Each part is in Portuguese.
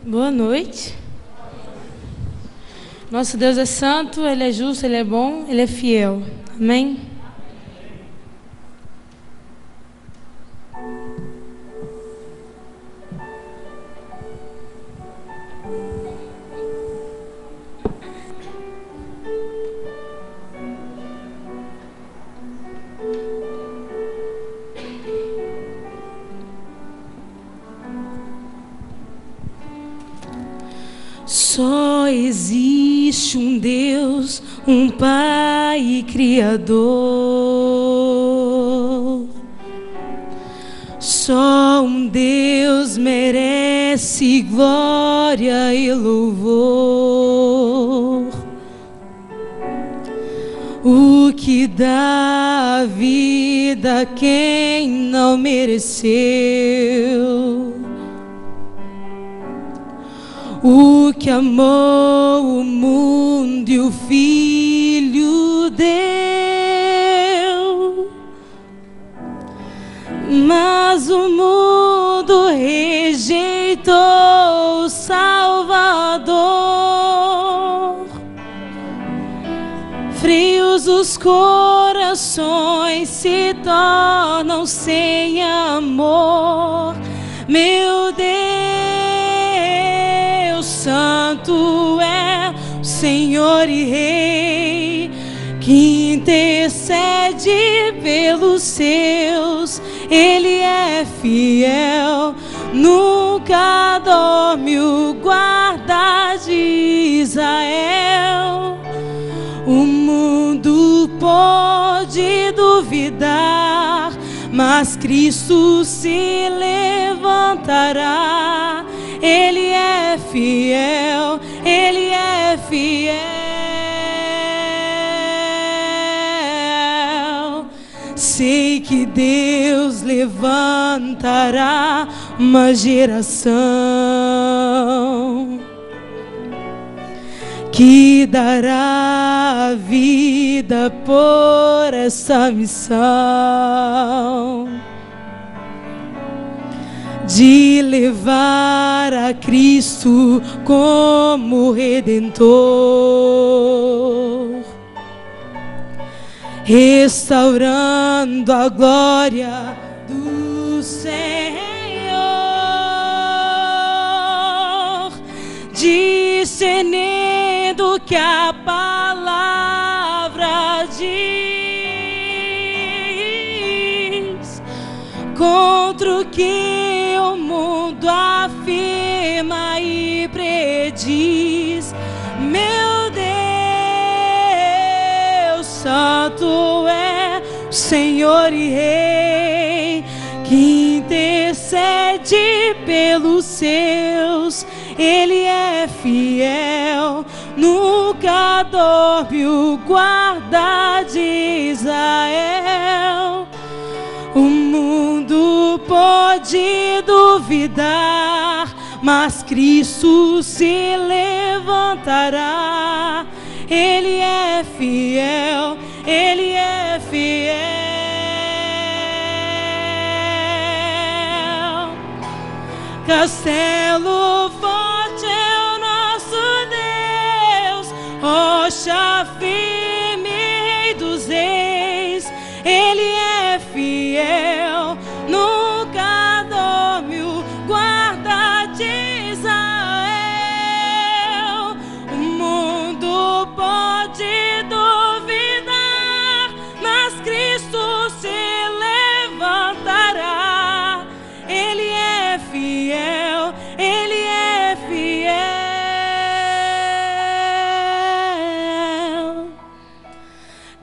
Boa noite. Nosso Deus é santo, Ele é justo, Ele é bom, Ele é fiel. Amém? Só existe um Deus, um Pai Criador. Só um Deus merece glória e louvor. O que dá a vida a quem não mereceu. O que amou o mundo e o Filho deu, mas o mundo rejeitou o Salvador. Frios os corações se tornam sem amor, meu Deus. Santo é o Senhor e Rei, que intercede pelos seus. Ele é fiel, nunca dorme o guarda de Israel. O mundo pode duvidar, mas Cristo se levantará. Ele é fiel, Ele é fiel. Sei que Deus levantará uma geração que dará a vida por essa missão de levar a Cristo como Redentor, restaurando a glória do Senhor, discernindo o que a palavra diz contra o que o mundo afirma e prediz. Meu Deus, santo é o Senhor e Rei, que intercede pelos seus. Ele é fiel, nunca dorme o guarda de Israel. O mundo pode duvidar, mas Cristo se levantará. Ele é fiel, Ele é fiel. Castelo forte é o nosso Deus, rocha firme, Rei dos reis. Ele é fiel, nunca dorme o guarda de Israel. O mundo pode duvidar, mas Cristo se levantará. Ele é fiel, Ele é fiel.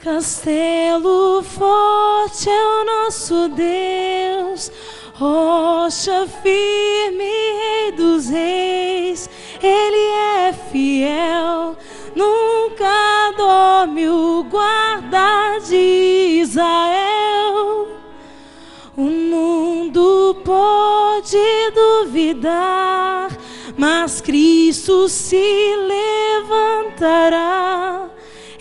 Castelo forte é o nosso Deus, rocha firme, Rei dos reis. Ele é fiel, nunca dorme o guarda de Israel. O mundo pode duvidar, mas Cristo se levantará.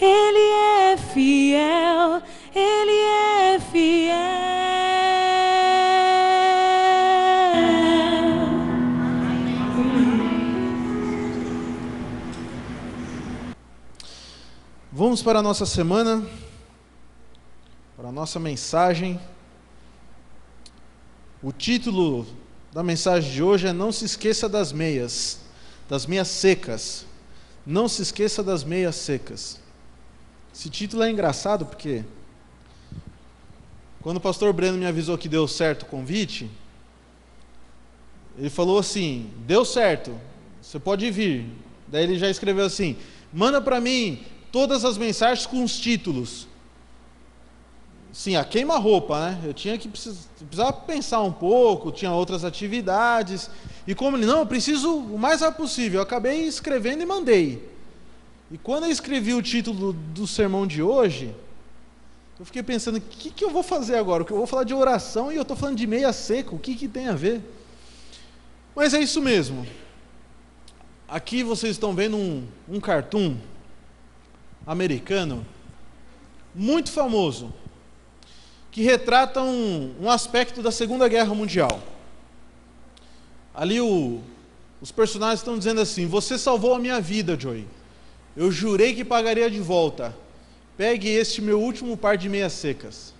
Ele é fiel, Ele é fiel. para a nossa semana, para a nossa mensagem. O título da mensagem de hoje é: Não se esqueça das meias secas. Não se esqueça das meias secas. Esse título é engraçado porque quando o pastor Breno me avisou que deu certo o convite, ele falou assim: deu certo, você pode vir. Daí ele já escreveu assim: manda para mim todas as mensagens com os títulos. Sim, a queima-roupa, né? Eu precisava pensar um pouco, tinha outras atividades. E como ele, não, eu preciso o mais rápido possível. Eu acabei escrevendo e mandei. E quando eu escrevi o título do sermão de hoje, eu fiquei pensando: o que eu vou fazer agora? Eu vou falar de oração e eu estou falando de meia seca, o que tem a ver? Mas é isso mesmo. Aqui vocês estão vendo um cartoon americano muito famoso, que retrata um aspecto da Segunda Guerra Mundial. Ali os personagens estão dizendo assim: você salvou a minha vida, Joey. Eu jurei que pagaria de volta. Pegue este meu último par de meias secas.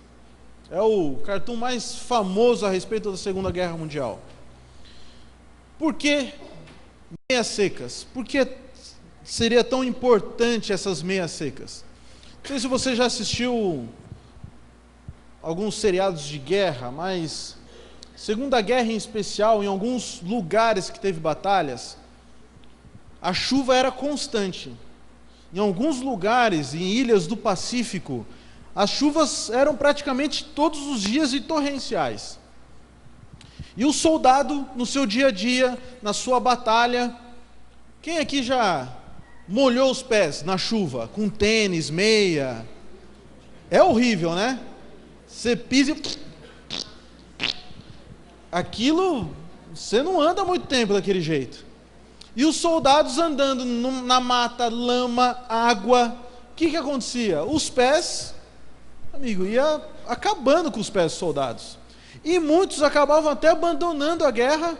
É o cartoon mais famoso a respeito da Segunda Guerra Mundial. Por que meias secas? Por que seria tão importante essas meias secas? Não sei se você já assistiu alguns seriados de guerra, mas Segunda Guerra em especial, em alguns lugares que teve batalhas, a chuva era constante. Em alguns lugares, em ilhas do Pacífico, as chuvas eram praticamente todos os dias e torrenciais. E o soldado, no seu dia a dia, na sua batalha, quem aqui já molhou os pés na chuva, com tênis, meia? É horrível, né? Você pisa e... aquilo, você não anda muito tempo daquele jeito. E os soldados andando na mata, lama, água, o que acontecia? Os pés, amigo, ia acabando com os pés dos soldados. E muitos acabavam até abandonando a guerra.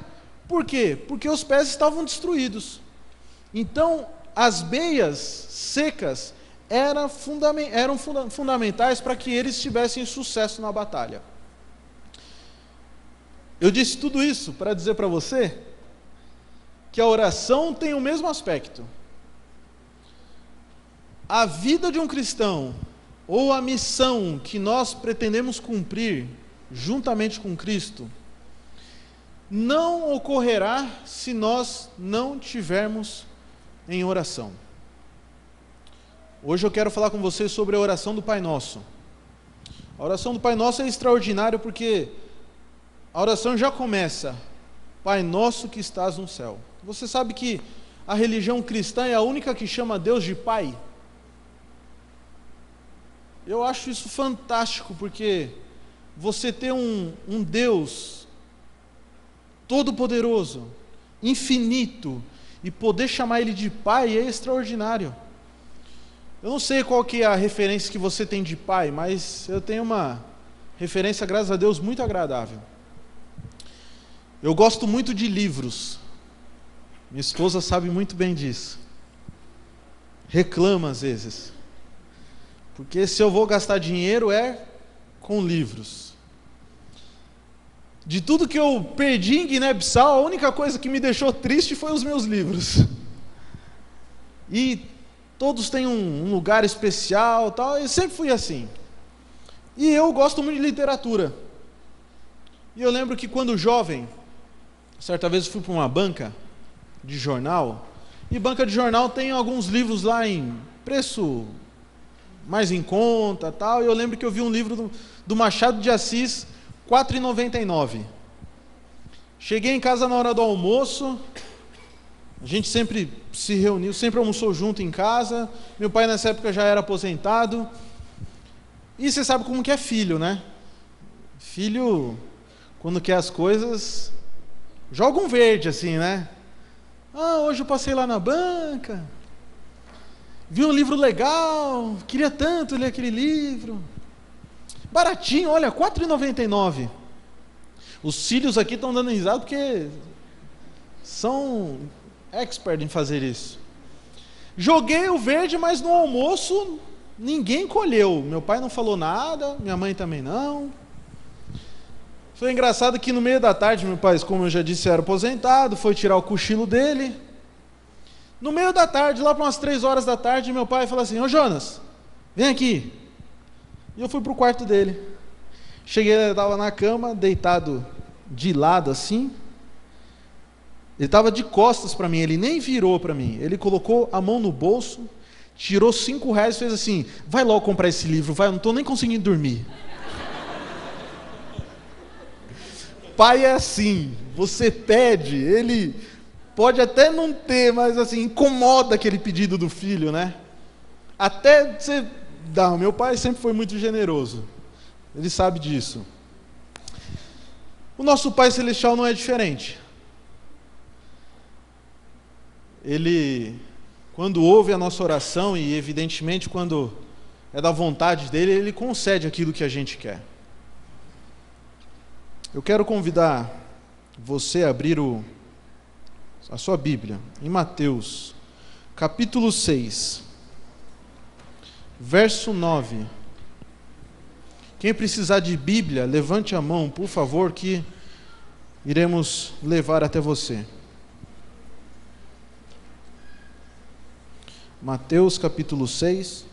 Por quê? Porque os pés estavam destruídos. Então, as meias secas eram fundamentais para que eles tivessem sucesso na batalha. Eu disse tudo isso para dizer para você que a oração tem o mesmo aspecto. A vida de um cristão, ou a missão que nós pretendemos cumprir juntamente com Cristo, não ocorrerá se nós não tivermos em oração. Hoje eu quero falar com vocês sobre a oração do Pai Nosso. A oração do Pai Nosso é extraordinária porque a oração já começa: Pai Nosso que estás no céu. Você sabe que a religião cristã é a única que chama Deus de Pai? Eu acho isso fantástico, porque você ter um Deus todo-poderoso, infinito, e poder chamar Ele de Pai é extraordinário. Eu não sei qual que é a referência que você tem de pai, mas eu tenho uma referência, graças a Deus, muito agradável. Eu gosto muito de livros. Minha esposa sabe muito bem disso. Reclama às vezes. Porque se eu vou gastar dinheiro é com livros. De tudo que eu perdi em Guiné-Bissau, a única coisa que me deixou triste foi os meus livros. E todos têm um lugar especial, tal. Eu sempre fui assim. E eu gosto muito de literatura. E eu lembro que quando jovem, certa vez eu fui para uma banca de jornal, e banca de jornal tem alguns livros lá em preço mais em conta, tal. E eu lembro que eu vi um livro do Machado de Assis, R$ 4,99. Cheguei em casa na hora do almoço. A gente sempre se reuniu, sempre almoçou junto em casa. Meu pai nessa época já era aposentado. E você sabe como que é filho, né? Filho, quando quer as coisas, joga um verde assim, né? Ah, hoje eu passei lá na banca, vi um livro legal, queria tanto ler aquele livro. Baratinho, olha, R$ 4,99. Os filhos aqui estão dando risada porque são expert em fazer isso. Joguei o verde, mas no almoço ninguém colheu. Meu pai não falou nada, minha mãe também não. Foi engraçado que no meio da tarde, meu pai, como eu já disse, era aposentado, foi tirar o cochilo dele. No meio da tarde, lá para umas 3 horas da tarde, meu pai falou assim: ô Jonas, vem aqui. E eu fui para o quarto dele. Cheguei, ele estava na cama, deitado de lado assim. Ele estava de costas para mim, ele nem virou para mim. Ele colocou a mão no bolso, tirou R$5 e fez assim: vai logo comprar esse livro, vai, eu não estou nem conseguindo dormir. Pai é assim, você pede, ele pode até não ter, mas assim, incomoda aquele pedido do filho, né? Até você dá. Meu pai sempre foi muito generoso, ele sabe disso. O nosso Pai Celestial não é diferente. Ele, quando ouve a nossa oração, e evidentemente quando é da vontade dele, ele concede aquilo que a gente quer. Eu quero convidar você a abrir a sua Bíblia em Mateus, capítulo 6, verso 9. Quem precisar de Bíblia, levante a mão, por favor, que iremos levar até você. Mateus, capítulo 6,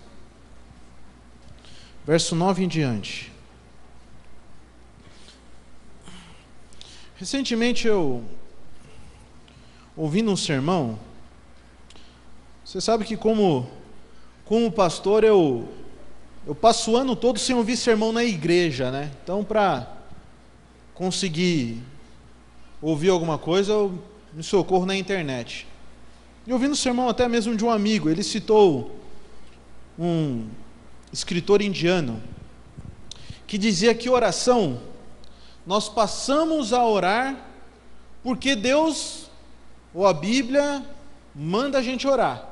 verso 9 em diante. Recentemente eu, ouvindo um sermão, você sabe que como pastor eu passo o ano todo sem ouvir sermão na igreja, né? Então, para conseguir ouvir alguma coisa, eu me socorro na internet. E ouvindo o sermão até mesmo de um amigo, ele citou um escritor indiano que dizia que oração, nós passamos a orar porque Deus, ou a Bíblia, manda a gente orar.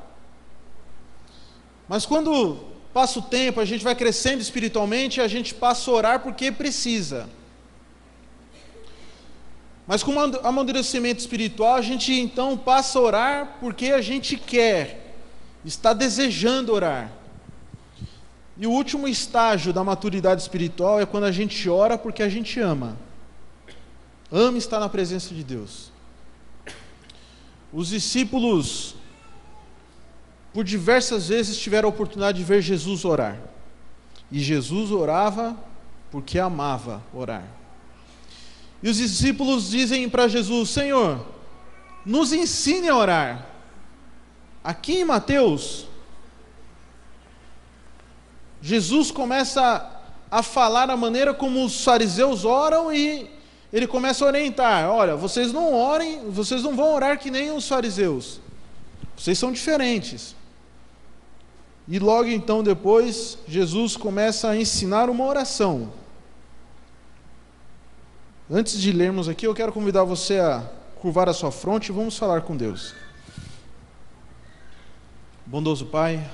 Mas quando passa o tempo, a gente vai crescendo espiritualmente, a gente passa a orar porque precisa. Mas com o amadurecimento espiritual, a gente então passa a orar porque a gente quer, está desejando orar. E o último estágio da maturidade espiritual é quando a gente ora porque a gente ama. Ama estar na presença de Deus. Os discípulos, por diversas vezes, tiveram a oportunidade de ver Jesus orar. E Jesus orava porque amava orar. E os discípulos dizem para Jesus: Senhor, nos ensine a orar. Aqui em Mateus, Jesus começa a falar a maneira como os fariseus oram e ele começa a orientar: olha, vocês não orem, vocês não vão orar que nem os fariseus. Vocês são diferentes. E logo então depois, Jesus começa a ensinar uma oração. Antes de lermos aqui, eu quero convidar você a curvar a sua fronte e vamos falar com Deus. Bondoso Pai,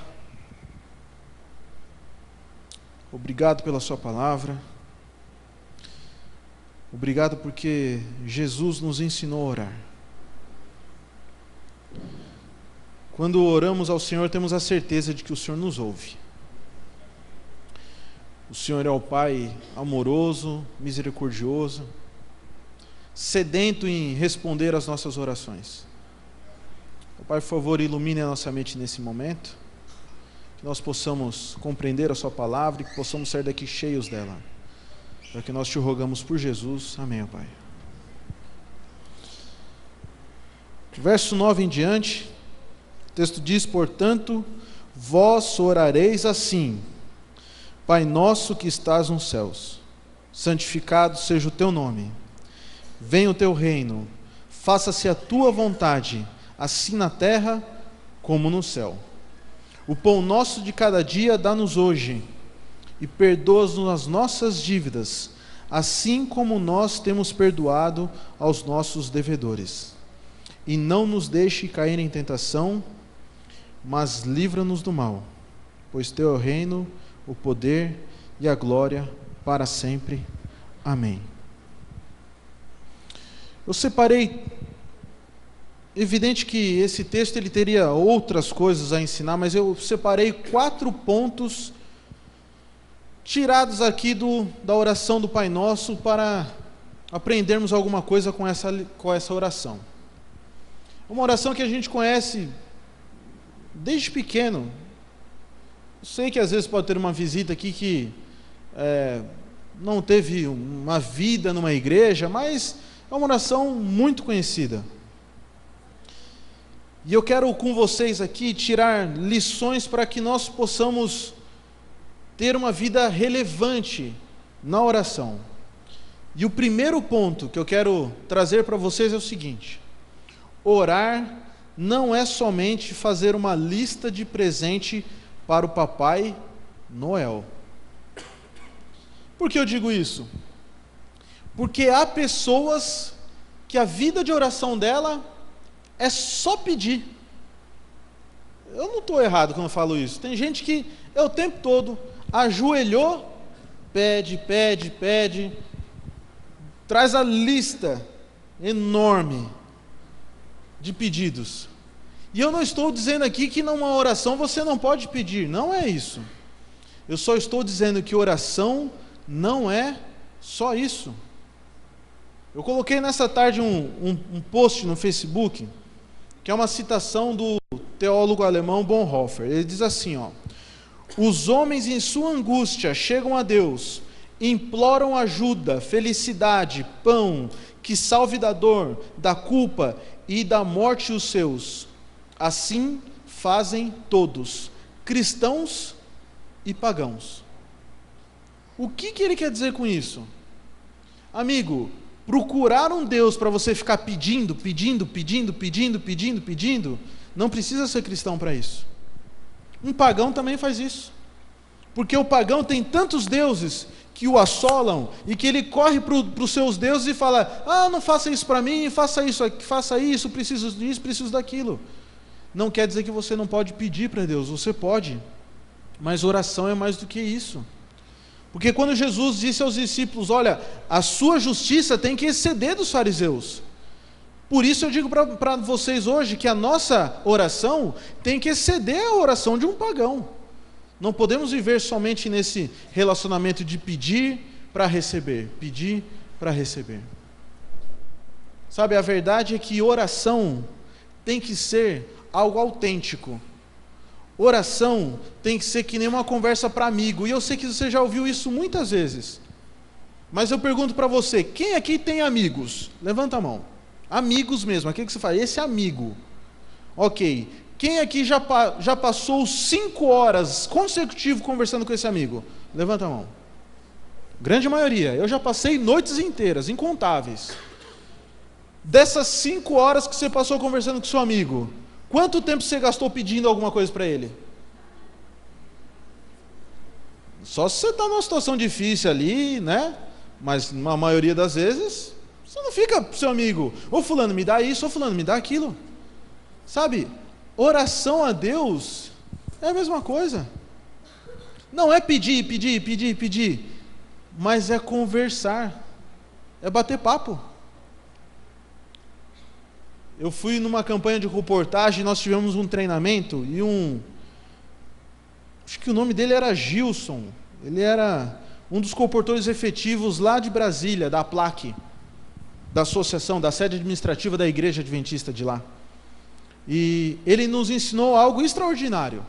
obrigado pela sua palavra. Obrigado porque Jesus nos ensinou a orar. Quando oramos ao Senhor, temos a certeza de que o Senhor nos ouve. O Senhor é o Pai amoroso, misericordioso, sedento em responder às nossas orações. Pai, por favor, ilumine a nossa mente nesse momento, que nós possamos compreender a sua palavra e que possamos sair daqui cheios dela. Para que nós te rogamos por Jesus. Amém, Pai. Verso 9 em diante, o texto diz: portanto, vós orareis assim: Pai nosso que estás nos céus, santificado seja o teu nome. Venha o teu reino, faça-se a tua vontade, assim na terra como no céu. O pão nosso de cada dia dá-nos hoje, e perdoa-nos as nossas dívidas, assim como nós temos perdoado aos nossos devedores. E não nos deixe cair em tentação, mas livra-nos do mal, pois teu é o reino, o poder e a glória para sempre. Amém. Eu separei evidente que esse texto ele teria outras coisas a ensinar, mas eu separei 4 pontos tirados aqui da oração do Pai Nosso para aprendermos alguma coisa com essa oração. Uma oração que a gente conhece desde pequeno. Sei que às vezes pode ter uma visita aqui que não teve uma vida numa igreja, mas é uma oração muito conhecida. E eu quero com vocês aqui tirar lições para que nós possamos ter uma vida relevante na oração. E o primeiro ponto que eu quero trazer para vocês é o seguinte: orar não é somente fazer uma lista de presente para o Papai Noel. Por que eu digo isso? Porque há pessoas que a vida de oração dela é só pedir. Eu não estou errado quando eu falo isso. Tem gente que é o tempo todo ajoelhou, pede, traz a lista enorme de pedidos. E eu não estou dizendo aqui que numa oração você não pode pedir, não é isso. Eu só estou dizendo que oração não é só isso. Eu coloquei nessa tarde um post no Facebook, que é uma citação do teólogo alemão Bonhoeffer. Ele diz assim, os homens em sua angústia chegam a Deus, imploram ajuda, felicidade, pão, que salve da dor, da culpa e da morte os seus. Assim fazem todos, cristãos e pagãos. O que ele quer dizer com isso? Amigo, procurar um Deus para você ficar pedindo, não precisa ser cristão para isso. Um pagão também faz isso. Porque o pagão tem tantos deuses que o assolam e que ele corre para os seus deuses e fala: não faça isso para mim, faça isso, preciso disso, preciso daquilo. Não quer dizer que você não pode pedir para Deus, você pode. Mas oração é mais do que isso. Porque quando Jesus disse aos discípulos: olha, a sua justiça tem que exceder dos fariseus. Por isso eu digo para vocês hoje que a nossa oração tem que exceder a oração de um pagão. Não podemos viver somente nesse relacionamento de pedir para receber, pedir para receber. Sabe, a verdade é que oração tem que ser algo autêntico. Oração tem que ser que nem uma conversa para amigo. E eu sei que você já ouviu isso muitas vezes. Mas eu pergunto para você: quem aqui tem amigos? Levanta a mão. Amigos mesmo, aquele que você fala, esse amigo. Ok. Quem aqui já passou 5 horas consecutivas conversando com esse amigo? Levanta a mão. Grande maioria. Eu já passei noites inteiras, incontáveis. Dessas 5 horas que você passou conversando com seu amigo, quanto tempo você gastou pedindo alguma coisa para ele? Só se você está numa situação difícil ali, né? Mas na maioria das vezes, você não fica pro seu amigo: ô fulano, me dá isso, ô fulano, me dá aquilo. Sabe, oração a Deus é a mesma coisa. Não é pedir, mas é conversar, é bater papo. Eu fui numa campanha de reportagem, nós tivemos um treinamento e acho que o nome dele era Gilson, ele era um dos comportores efetivos lá de Brasília, da APLAC, da associação, da sede administrativa da Igreja Adventista de lá. E ele nos ensinou algo extraordinário.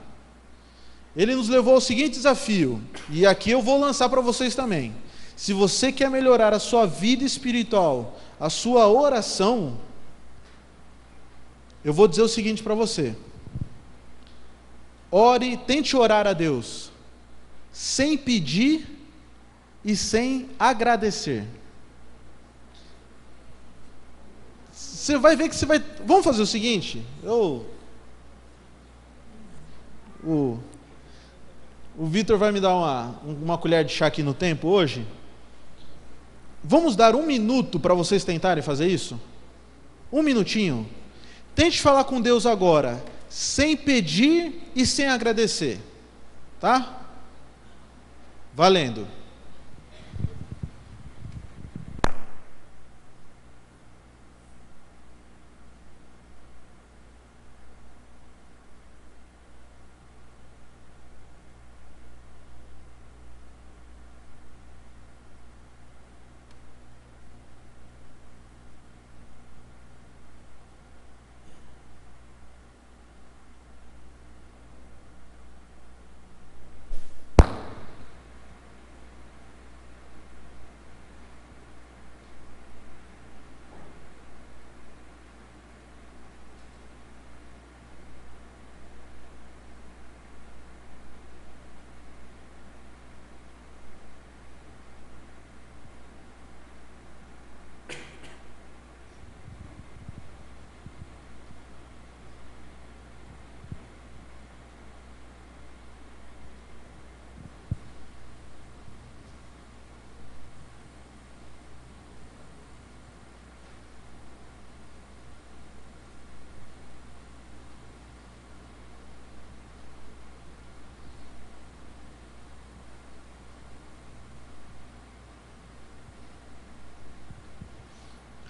Ele nos levou ao seguinte desafio, e aqui eu vou lançar para vocês também. Se você quer melhorar a sua vida espiritual, a sua oração, eu vou dizer o seguinte para você: ore, tente orar a Deus, sem pedir e sem agradecer. Você vai ver que você vai... Vamos fazer o seguinte, o Vitor vai me dar uma colher de chá aqui no tempo hoje. Vamos dar 1 minuto para vocês tentarem fazer isso? 1 minutinho. Tente falar com Deus agora, sem pedir e sem agradecer. Tá? Valendo.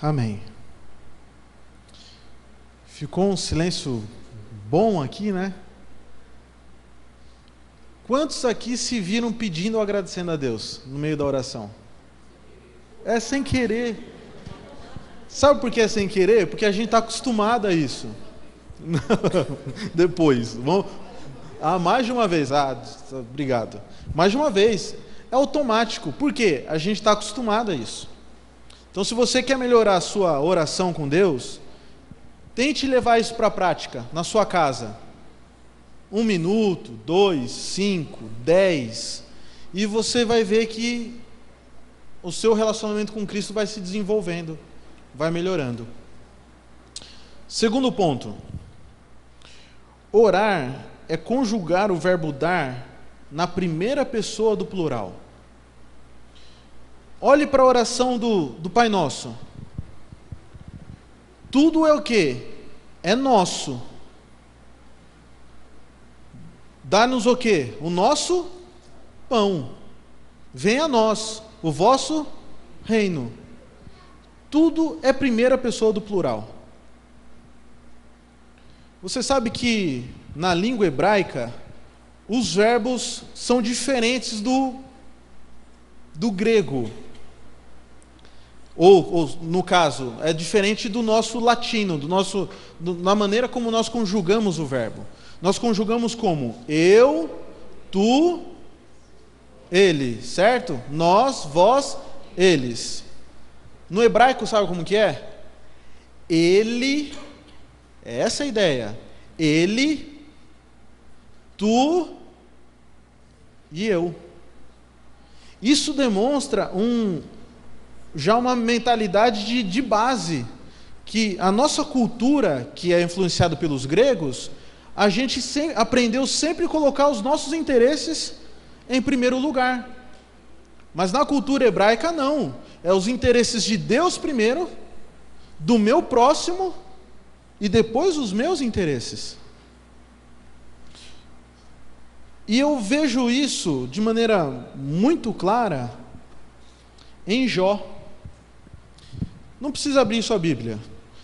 Amém. Ficou um silêncio bom aqui, né? Quantos aqui se viram pedindo ou agradecendo a Deus no meio da oração? É sem querer. Sabe por que é sem querer? Porque a gente está acostumado a isso. Depois. Vamos... mais de uma vez. Obrigado. Mais de uma vez. É automático. Por quê? A gente está acostumado a isso. Então, se você quer melhorar a sua oração com Deus, tente levar isso para a prática, na sua casa. 1 minuto, 2, 5, 10. E você vai ver que o seu relacionamento com Cristo vai se desenvolvendo, vai melhorando. Segundo ponto. Orar é conjugar o verbo dar na primeira pessoa do plural. Olhe para a oração do Pai Nosso. Tudo é o quê? É nosso. Dá-nos o quê? O nosso pão. Venha a nós o vosso reino. Tudo é primeira pessoa do plural. Você sabe que na língua hebraica os verbos são diferentes do grego. Ou, no caso, é diferente do nosso latino, na maneira como nós conjugamos o verbo. Nós conjugamos como eu, tu, ele, certo? Nós, vós, eles. No hebraico, sabe como que é? Ele, essa é a ideia. Ele, tu e eu. Isso demonstra já uma mentalidade de base, que a nossa cultura, que é influenciada pelos gregos, a gente aprendeu sempre a colocar os nossos interesses em primeiro lugar. Mas na cultura hebraica não. É os interesses de Deus primeiro, do meu próximo, e depois os meus interesses. E eu vejo isso de maneira muito clara em Jó. Não precisa abrir sua Bíblia.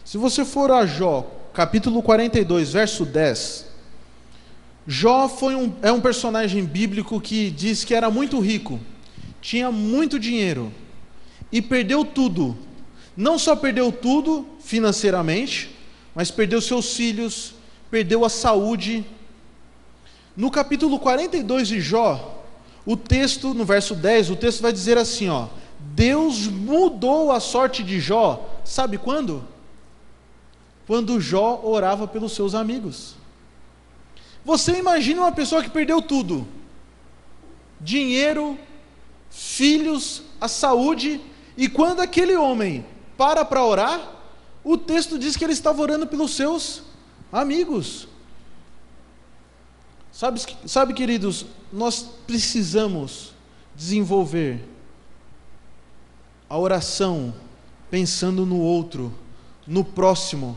Se você for a Jó, capítulo 42, verso 10, Jó é um personagem bíblico que diz que era muito rico, tinha muito dinheiro e perdeu tudo. Não só perdeu tudo financeiramente, mas perdeu seus filhos, perdeu a saúde. No capítulo 42 de Jó, o texto, no verso 10, o texto vai dizer assim, ó: Deus mudou a sorte de Jó, sabe quando? Quando Jó orava pelos seus amigos. Você imagina uma pessoa que perdeu tudo: dinheiro, filhos, a saúde, e quando aquele homem para orar, o texto diz que ele estava orando pelos seus amigos. Sabe, queridos, nós precisamos desenvolver a oração pensando no outro, no próximo,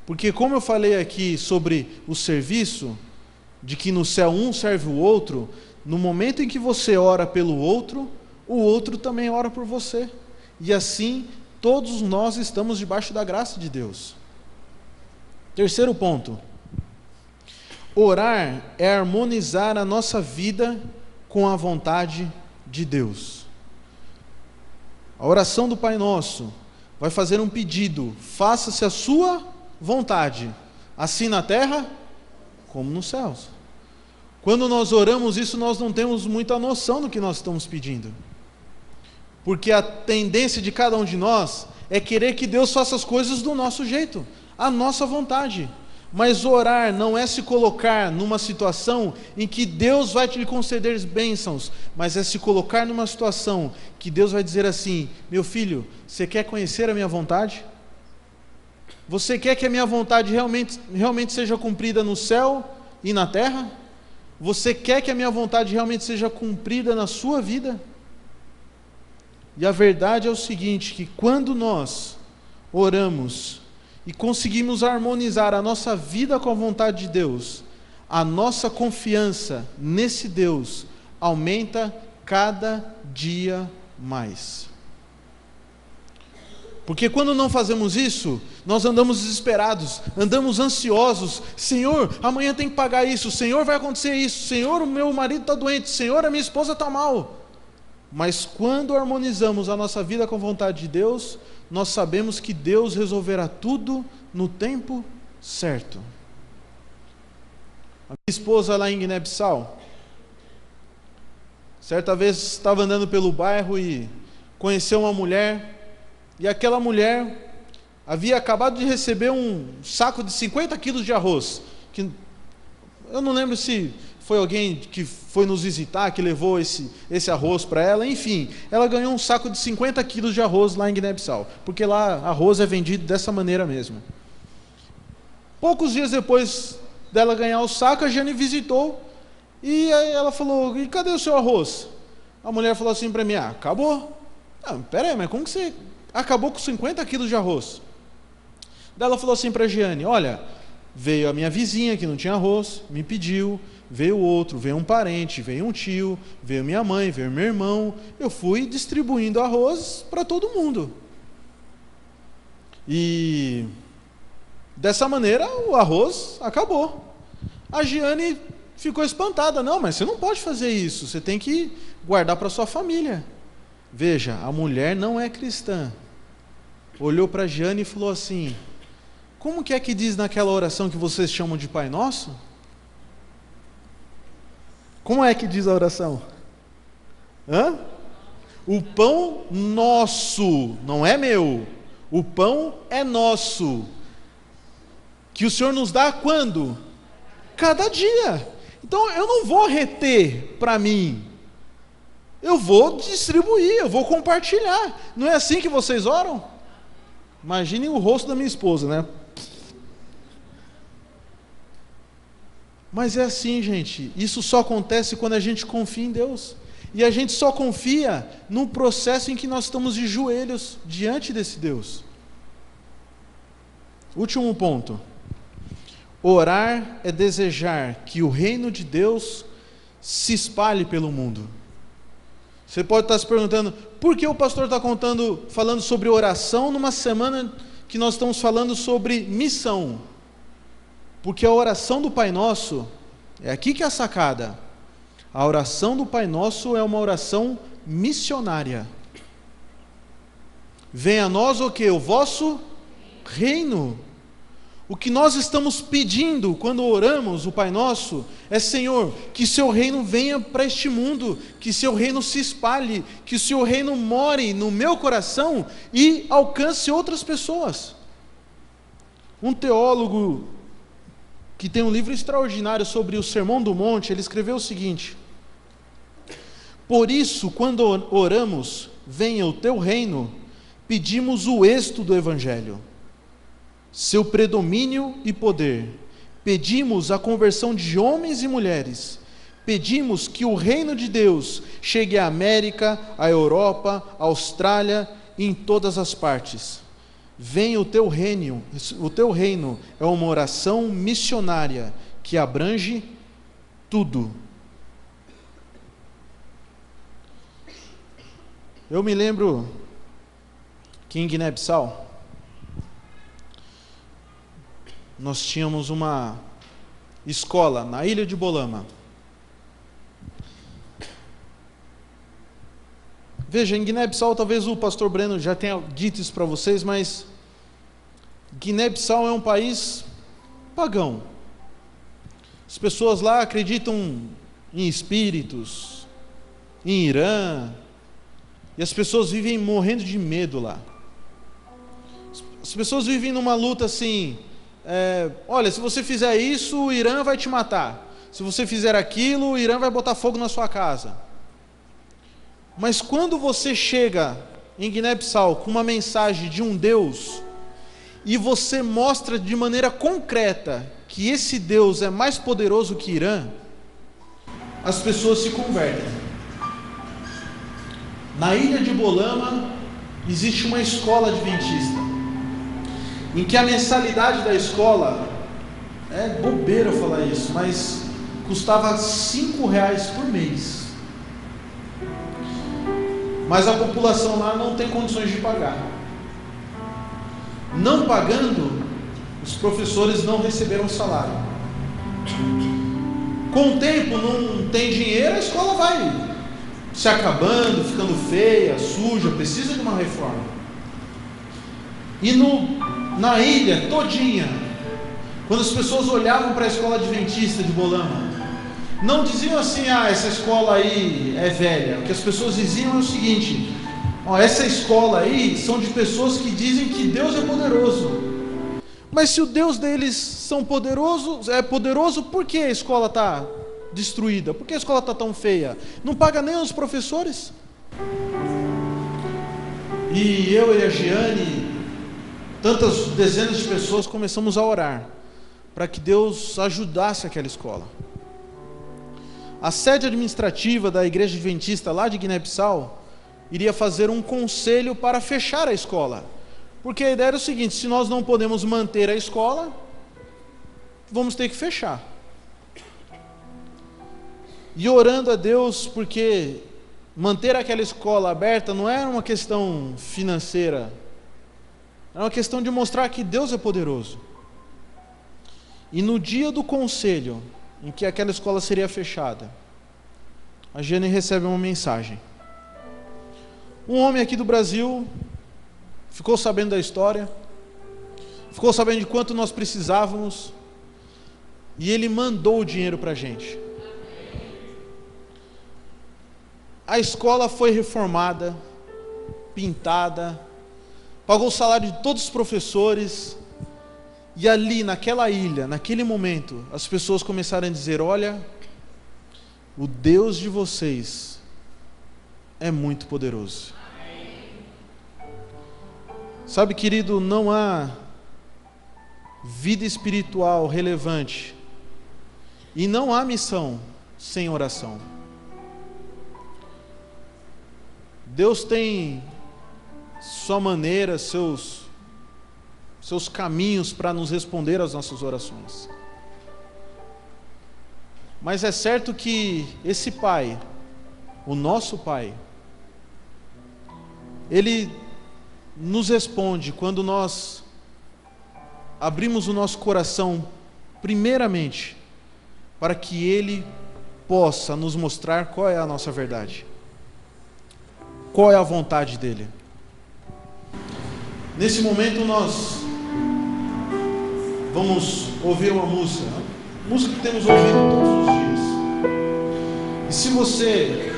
porque como eu falei aqui sobre o serviço, de que no céu um serve o outro, no momento em que você ora pelo outro, o outro também ora por você, e assim todos nós estamos debaixo da graça de Deus. Terceiro ponto. Orar é harmonizar a nossa vida com a vontade de Deus. A oração do Pai Nosso vai fazer um pedido: faça-se a sua vontade, assim na terra como nos céus. Quando nós oramos isso, nós não temos muita noção do que nós estamos pedindo, porque a tendência de cada um de nós é querer que Deus faça as coisas do nosso jeito, a nossa vontade. Mas orar não é se colocar numa situação em que Deus vai te conceder bênçãos, mas é se colocar numa situação que Deus vai dizer assim: meu filho, você quer conhecer a minha vontade? Você quer que a minha vontade realmente seja cumprida no céu e na terra? Você quer que a minha vontade realmente seja cumprida na sua vida? E a verdade é o seguinte, que quando nós oramos e conseguimos harmonizar a nossa vida com a vontade de Deus, a nossa confiança nesse Deus aumenta cada dia mais. Porque quando não fazemos isso, nós andamos desesperados, andamos ansiosos. Senhor, amanhã tem que pagar isso. Senhor, vai acontecer isso. Senhor, o meu marido está doente. Senhor, a minha esposa está mal. Mas quando harmonizamos a nossa vida com a vontade de Deus, nós sabemos que Deus resolverá tudo no tempo certo. A minha esposa lá em Guiné-Bissau, certa vez estava andando pelo bairro e conheceu uma mulher, e aquela mulher havia acabado de receber um saco de 50 quilos de arroz, que eu não lembro se foi alguém que foi nos visitar, que levou esse arroz para ela, enfim, ela ganhou um saco de 50 quilos de arroz lá em Guiné-Bissau, porque lá arroz é vendido dessa maneira mesmo. Poucos dias depois dela ganhar o saco, a Jane visitou, e aí ela falou, e cadê o seu arroz? A mulher falou assim para mim, acabou. Peraí, mas como que você acabou com 50 quilos de arroz? Daí ela falou assim para a Giane, olha, veio a minha vizinha que não tinha arroz, me pediu, veio outro, veio um parente, veio um tio, veio minha mãe, veio meu irmão, eu fui distribuindo arroz para todo mundo. E dessa maneira o arroz acabou. A Giane ficou espantada, não, mas você não pode fazer isso, você tem que guardar para sua família. Veja, a mulher não é cristã. Olhou para Giane e falou assim, como que é que diz naquela oração que vocês chamam de Pai Nosso? Como é que diz a oração? O pão nosso, não é meu. O pão é nosso. Que o Senhor nos dá quando? Cada dia. Então eu não vou reter para mim. Eu vou distribuir, eu vou compartilhar. Não é assim que vocês oram? Imaginem o rosto da minha esposa, né? Mas é assim, gente, isso só acontece quando a gente confia em Deus. E a gente só confia no processo em que nós estamos de joelhos diante desse Deus. Último ponto. Orar é desejar que o reino de Deus se espalhe pelo mundo. Você pode estar se perguntando, por que o pastor está falando sobre oração numa semana que nós estamos falando sobre missão? Porque a oração do Pai Nosso, é aqui que é a sacada. A oração do Pai Nosso é uma oração missionária. Venha a nós o quê? O vosso reino. O que nós estamos pedindo quando oramos o Pai Nosso é, Senhor, que seu reino venha para este mundo, que seu reino se espalhe, que seu reino more no meu coração e alcance outras pessoas. Um teólogo que tem um livro extraordinário sobre o Sermão do Monte, ele escreveu o seguinte: por isso, quando oramos, venha o teu reino, pedimos o êxito do Evangelho, seu predomínio e poder. Pedimos a conversão de homens e mulheres. Pedimos que o reino de Deus chegue à América, à Europa, à Austrália e em todas as partes. Venha o teu reino é uma oração missionária que abrange tudo. Eu me lembro que em Guiné-Bissau nós tínhamos uma escola na ilha de Bolama. Veja, em Guiné-Bissau, talvez o pastor Breno já tenha dito isso para vocês, mas Guiné-Bissau é um país pagão. As pessoas lá acreditam em espíritos, em Irã, e as pessoas vivem morrendo de medo lá. As pessoas vivem numa luta assim, olha, se você fizer isso, o Irã vai te matar. Se você fizer aquilo, o Irã vai botar fogo na sua casa. Mas quando você chega em Guiné-Bissau com uma mensagem de um Deus, e você mostra de maneira concreta que esse Deus é mais poderoso que Irã, as pessoas se convertem. Na ilha de Bolama existe uma escola adventista, em que a mensalidade da escola, é bobeira eu falar isso, mas custava R$5 por mês. Mas a população lá não tem condições de pagar. não pagando, os professores não receberam salário. Com o tempo, não tem dinheiro, a escola vai se acabando, ficando feia, suja, precisa de uma reforma. E na ilha todinha, quando as pessoas olhavam para a escola adventista de Bolama, não diziam assim: ah, essa escola aí é velha. O que as pessoas diziam é o seguinte: ó, essa escola aí são de pessoas que dizem que Deus é poderoso. Mas se o Deus deles é poderoso, por que a escola está destruída? Por que a escola está tão feia? Não paga nem os professores? E eu e a Giane, tantas dezenas de pessoas, começamos a orar para que Deus ajudasse aquela escola. A sede administrativa da igreja adventista lá de Guiné-Bissau iria fazer um conselho para fechar a escola, porque a ideia era o seguinte: se nós não podemos manter a escola, vamos ter que fechar. E orando a Deus, porque manter aquela escola aberta não era uma questão financeira, era uma questão de mostrar que Deus é poderoso. E no dia do conselho, em que aquela escola seria fechada, a Giane recebe uma mensagem. Um homem aqui do Brasil ficou sabendo da história, ficou sabendo de quanto nós precisávamos, e ele mandou o dinheiro para a gente. A escola foi reformada, pintada, pagou o salário de todos os professores, e ali naquela ilha, naquele momento, as pessoas começaram a dizer: olha, o Deus de vocês é muito poderoso. Sabe, querido, não há vida espiritual relevante e não há missão sem oração. Deus tem sua maneira, seus caminhos para nos responder às nossas orações. Mas é certo que esse Pai, o nosso Pai, Ele nos responde quando nós abrimos o nosso coração, primeiramente, para que Ele possa nos mostrar qual é a nossa verdade, qual é a vontade dEle. Nesse momento nós vamos ouvir uma música que temos ouvido todos os dias. E se você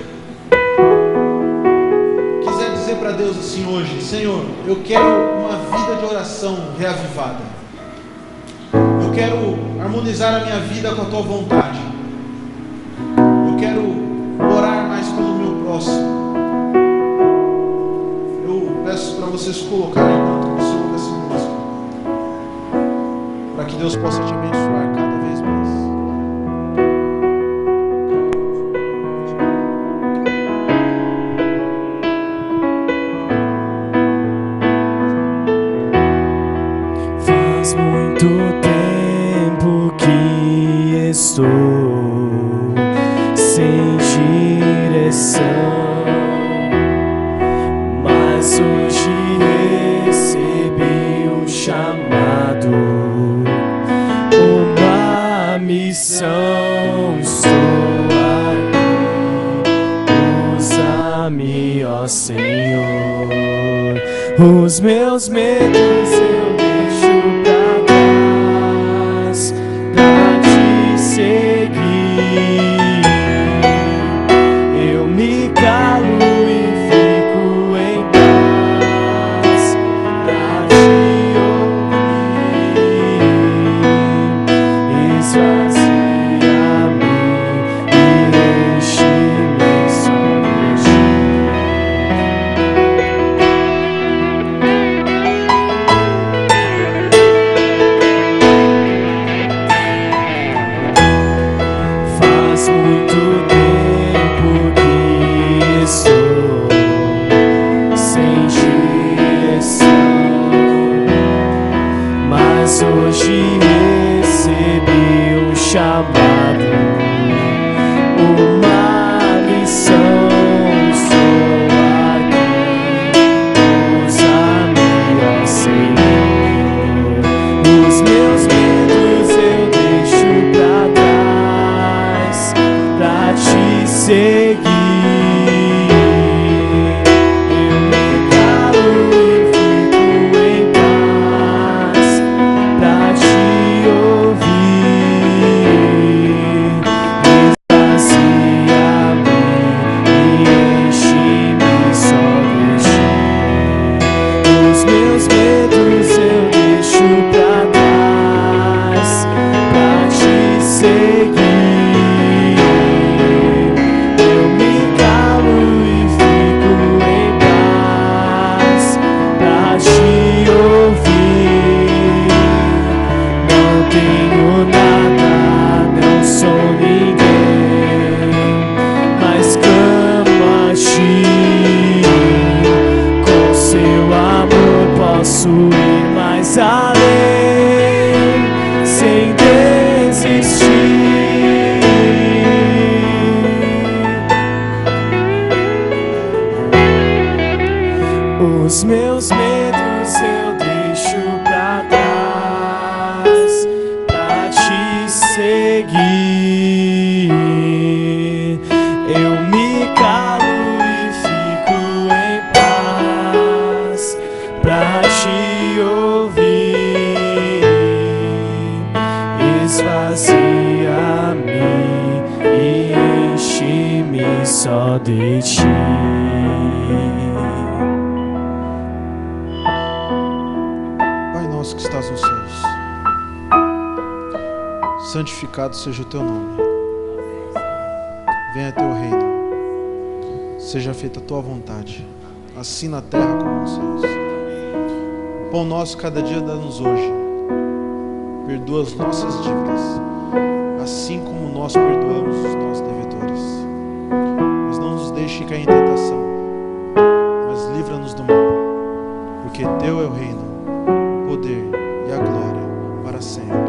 quiser dizer para Deus assim hoje: Senhor, eu quero uma vida de oração reavivada, eu quero harmonizar a minha vida com a Tua vontade, eu quero orar mais pelo meu próximo, eu peço para vocês colocarem enquanto você ouve essa música, para que Deus possa te abençoar cada vez mais. Faz muito tempo que estou sem direção, mas hoje recebi um chamado, uma missão. Estou aqui, usa-me, ó Senhor. Os meus medos eu deixo pra trás, pra te seguir. Eu me calo e fico em paz, pra te ouvir. Esvazia-me e enche-me só de ti. Os meus medos eu deixo pra trás, pra te seguir. Eu me calo e fico em paz, pra te ouvir. Esvazia-me e enche-me só de ti. Que estás nos céus, santificado seja o teu nome, venha teu reino, seja feita a tua vontade, assim na terra como nos céus. O pão nosso cada dia dá-nos hoje, perdoa as nossas dívidas, assim como nós perdoamos os nossos devedores, mas não nos deixe cair em tentação, mas livra-nos do mal, porque teu é o reino, o poder e a glória para sempre.